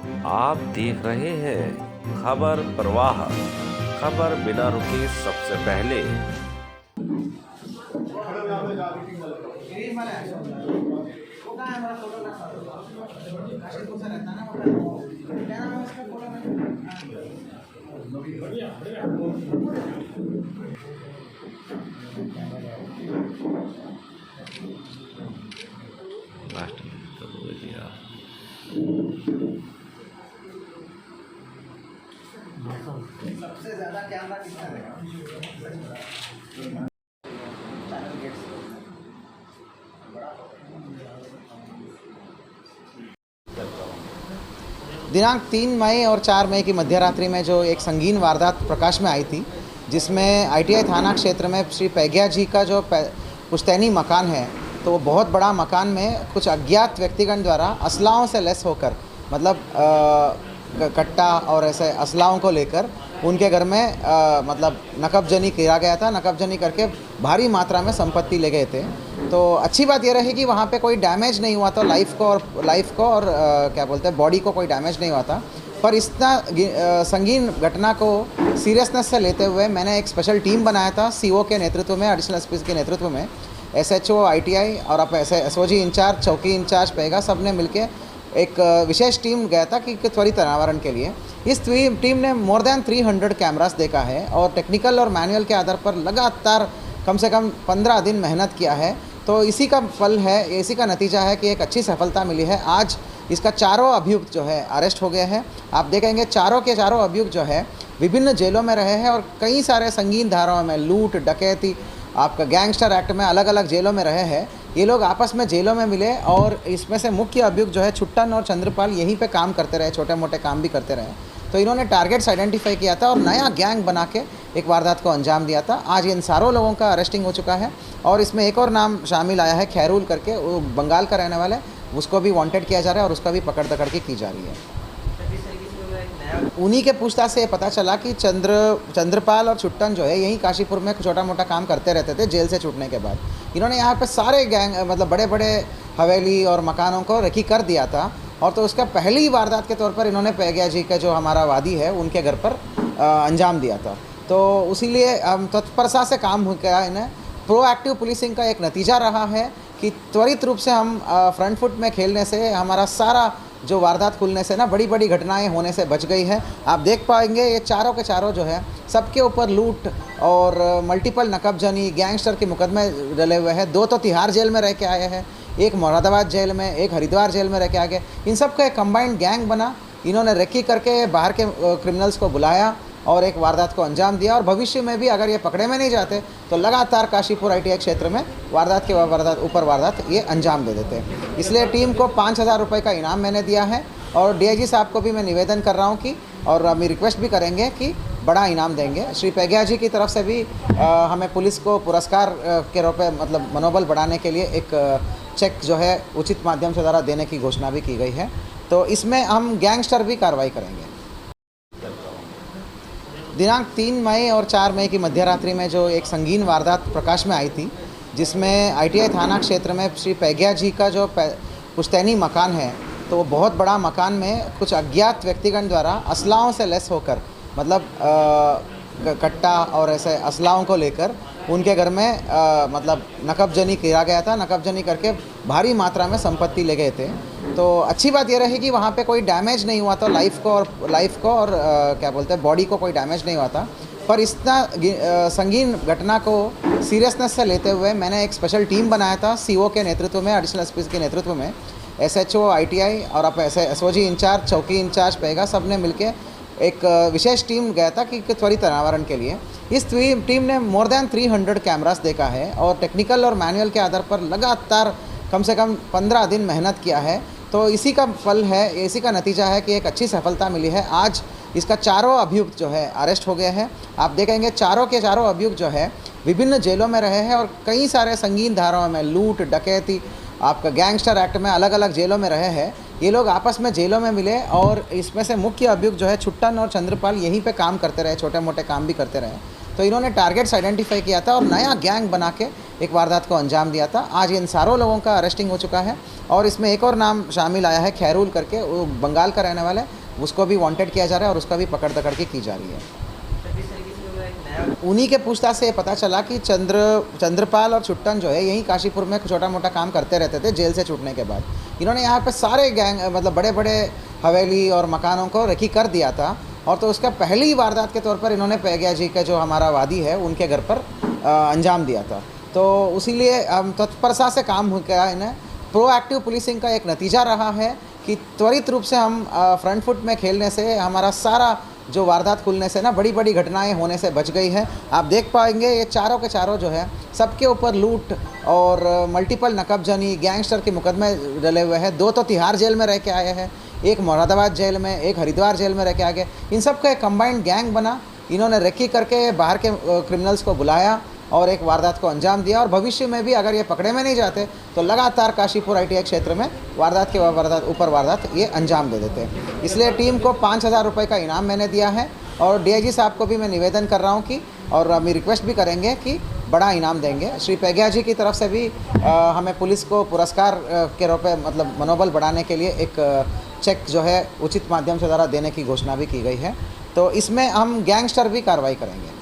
आप देख रहे हैं खबर प्रवाह। खबर बिना रुके सबसे पहले। लास्ट में तो बोल दिया। सबसे ज्यादा कैमरा किसका रहेगा? दिनांक 3 मई और 4 मई की मध्य रात्रि में जो एक संगीन वारदात प्रकाश में आई थी, जिसमें आईटीआई थाना क्षेत्र में श्री पैग्या जी का जो पुश्तैनी मकान है, तो वो बहुत बड़ा मकान में कुछ अज्ञात व्यक्तिगण द्वारा असलाहों से लैस होकर, मतलब कट्टा और ऐसे असलाहों को लेकर उनके घर में मतलब नकबजनी किया गया था। नकबजनी करके भारी मात्रा में संपत्ति ले गए थे। तो अच्छी बात यह रही कि वहाँ पे कोई डैमेज नहीं हुआ था, लाइफ को और क्या बोलते हैं, बॉडी को कोई डैमेज नहीं हुआ था। पर इतना संगीन घटना को सीरियसनेस से लेते हुए मैंने एक स्पेशल टीम बनाया था सीओ के नेतृत्व में, एडिशनल एसपी के नेतृत्व में। एसएचओ आईटीआई और अब एसओजी इंचार्ज, चौकी इंचार्ज पेगा, सब ने मिलकर एक विशेष टीम गया था कि त्वरित अनावरण के लिए। इस टीम ने मोर देन 300 कैमरास देखा है और टेक्निकल और मैनुअल के आधार पर लगातार कम से कम 15 दिन मेहनत किया है। तो इसी का फल है, इसी का नतीजा है कि एक अच्छी सफलता मिली है। आज इसका चारों अभियुक्त जो है अरेस्ट हो गए हैं। आप देखेंगे चारों के चारों अभियुक्त जो है विभिन्न जेलों में रहे हैं और कई सारे संगीन धाराओं में, लूट, डकैती, आपका गैंगस्टर एक्ट में अलग अलग जेलों में रहे हैं। ये लोग आपस में जेलों में मिले और इसमें से मुख्य अभियुक्त जो है छुट्टन और चंद्रपाल यहीं पे काम करते रहे, छोटे मोटे काम भी करते रहे। तो इन्होंने टारगेट्स आइडेंटिफाई किया था और नया गैंग बना के एक वारदात को अंजाम दिया था। आज इन सारों लोगों का अरेस्टिंग हो चुका है और इसमें एक और नाम शामिल आया है, खैरुल करके, वो बंगाल का रहने वाला है। उसको भी वांटेड किया जा रहा है और उसका भी पकड़ दकड़ की जा रही है। उन्हीं के पूछताछ से पता चला कि चंद्रपाल और छुट्टन जो है यहीं काशीपुर में छोटा मोटा काम करते रहते थे जेल से छूटने के बाद। इन्होंने यहाँ पे सारे गैंग, मतलब बड़े बड़े हवेली और मकानों को रेकी कर दिया था। और तो उसका पहली वारदात के तौर पर इन्होंने पैग्या जी का, जो हमारा वादी है, उनके घर पर अंजाम दिया था। तो उसीलिए तत्परता से काम हो गया। इन्हें प्रोएक्टिव पुलिसिंग का एक नतीजा रहा है कि त्वरित रूप से हम फ्रंट फुट में खेलने से हमारा सारा जो वारदात खुलने से ना बड़ी बड़ी घटनाएं होने से बच गई है। आप देख पाएंगे ये चारों के चारों जो है सबके ऊपर लूट और मल्टीपल नकबजनी, गैंगस्टर के मुकदमे डले हुए हैं। 2 तो तिहाड़ जेल में रह के आए हैं, एक मुरादाबाद जेल में, एक हरिद्वार जेल में रह के आ गए। इन सब का एक कंबाइंड गैंग बना। इन्होंने रेकी करके बाहर के क्रिमिनल्स को बुलाया और एक वारदात को अंजाम दिया। और भविष्य में भी अगर ये पकड़े में नहीं जाते तो लगातार काशीपुर आईटीआई क्षेत्र में वारदात के वारदात ये अंजाम दे देते हैं। इसलिए टीम को 5,000 रुपये का इनाम मैंने दिया है और डीआईजी साहब को भी मैं निवेदन कर रहा हूँ कि, और हम रिक्वेस्ट भी करेंगे कि बड़ा इनाम देंगे। श्री पैग्या जी की तरफ से भी हमें पुलिस को पुरस्कार के रूप में, मतलब मनोबल बढ़ाने के लिए एक चेक जो है उचित माध्यम से द्वारा देने की घोषणा भी की गई है। तो इसमें हम गैंगस्टर भी कार्रवाई करेंगे। दिनांक 3 मई और 4 मई की मध्य रात्रि में जो एक संगीन वारदात प्रकाश में आई थी, जिसमें आईटीआई थाना क्षेत्र में श्री पैग्या जी का जो पुश्तैनी मकान है, तो वो बहुत बड़ा मकान में कुछ अज्ञात व्यक्तिगण द्वारा असलाहों से लैस होकर, मतलब कट्टा और ऐसे असलाहों को लेकर उनके घर में मतलब नकबजनी किया गया था। नकबजनी करके भारी मात्रा में संपत्ति ले गए थे। तो अच्छी बात यह रही कि वहाँ पे कोई डैमेज नहीं हुआ था, लाइफ को और क्या बोलते हैं, बॉडी को कोई डैमेज नहीं हुआ था। पर इतना संगीन घटना को सीरियसनेस से लेते हुए मैंने एक स्पेशल टीम बनाया था सीओ के नेतृत्व में, एडिशनल एसपी के नेतृत्व में। एसएचओ आईटीआई और अब एसओजी इंचार्ज, चौकी इंचार्ज पेगा, सब ने मिलकर एक विशेष टीम गया था कि त्वरित अनावरण के लिए। इस टीम ने मोर देन 300 कैमरास देखा है और टेक्निकल और मैनुअल के आधार पर लगातार कम से कम 15 दिन मेहनत किया है। तो इसी का फल है, इसी का नतीजा है कि एक अच्छी सफलता मिली है। आज इसका चारों अभियुक्त जो है अरेस्ट हो गए हैं। आप देखेंगे चारों के चारों अभियुक्त जो है विभिन्न जेलों में रहे हैं और कई सारे संगीन धाराओं में, लूट, डकैती, आपका गैंगस्टर एक्ट में अलग अलग जेलों में रहे हैं। ये लोग आपस में जेलों में मिले और इसमें से मुख्य अभियुक्त जो है छुट्टन और चंद्रपाल यहीं पे काम करते रहे, छोटे मोटे काम भी करते रहे। तो इन्होंने टारगेट्स आइडेंटिफाई किया था और नया गैंग बना के एक वारदात को अंजाम दिया था। आज इन सारों लोगों का अरेस्टिंग हो चुका है और इसमें एक और नाम शामिल आया है, खैरुल करके, वो बंगाल का रहने वाला है, उसको भी वांटेड किया जा रहा है और उसका भी पकड़ दकड़ की जा रही है। उन्हीं के पूछताछ से ये पता चला कि चंद्रपाल और छुट्टन जो है यहीं काशीपुर में छोटा मोटा काम करते रहते थे जेल से छूटने के बाद। इन्होंने यहाँ पे सारे गैंग मतलब बड़े बड़े हवेली और मकानों को रेकी कर दिया था और तो उसका पहली वारदात के तौर पर इन्होंने पैग्या जी का जो हमारा वादी है उनके घर पर अंजाम दिया था। तो उसीलिए हम तत्परता से काम हो गया इन्हें। प्रोएक्टिव पुलिसिंग का एक नतीजा रहा है कि त्वरित रूप से हम फ्रंट फुट में खेलने से हमारा सारा जो वारदात खुलने से ना बड़ी बड़ी घटनाएं होने से बच गई है। आप देख पाएंगे ये चारों के चारों जो है सबके ऊपर लूट और मल्टीपल नकबजनी गैंगस्टर के मुकदमे डले हुए हैं। 2 तो तिहाड़ जेल में रह के आए हैं, एक मुरादाबाद जेल में, एक हरिद्वार जेल में रह के आ गए। इन सब का एक कंबाइंड गैंग बना, इन्होंने रेकी करके बाहर के क्रिमिनल्स को बुलाया और एक वारदात को अंजाम दिया। और भविष्य में भी अगर ये पकड़े में नहीं जाते तो लगातार काशीपुर ITI क्षेत्र में वारदात के वारदात ये अंजाम दे देते हैं। इसलिए टीम को 5,000 रुपये का इनाम मैंने दिया है और DIG साहब को भी मैं निवेदन कर रहा हूँ कि और हम रिक्वेस्ट भी करेंगे कि बड़ा इनाम देंगे। श्री पैग्या जी की तरफ से भी हमें पुलिस को पुरस्कार के रूप में मतलब मनोबल बढ़ाने के लिए एक चेक जो है उचित माध्यम से द्वारा देने की घोषणा भी की गई है। तो इसमें हम गैंगस्टर भी कार्रवाई करेंगे।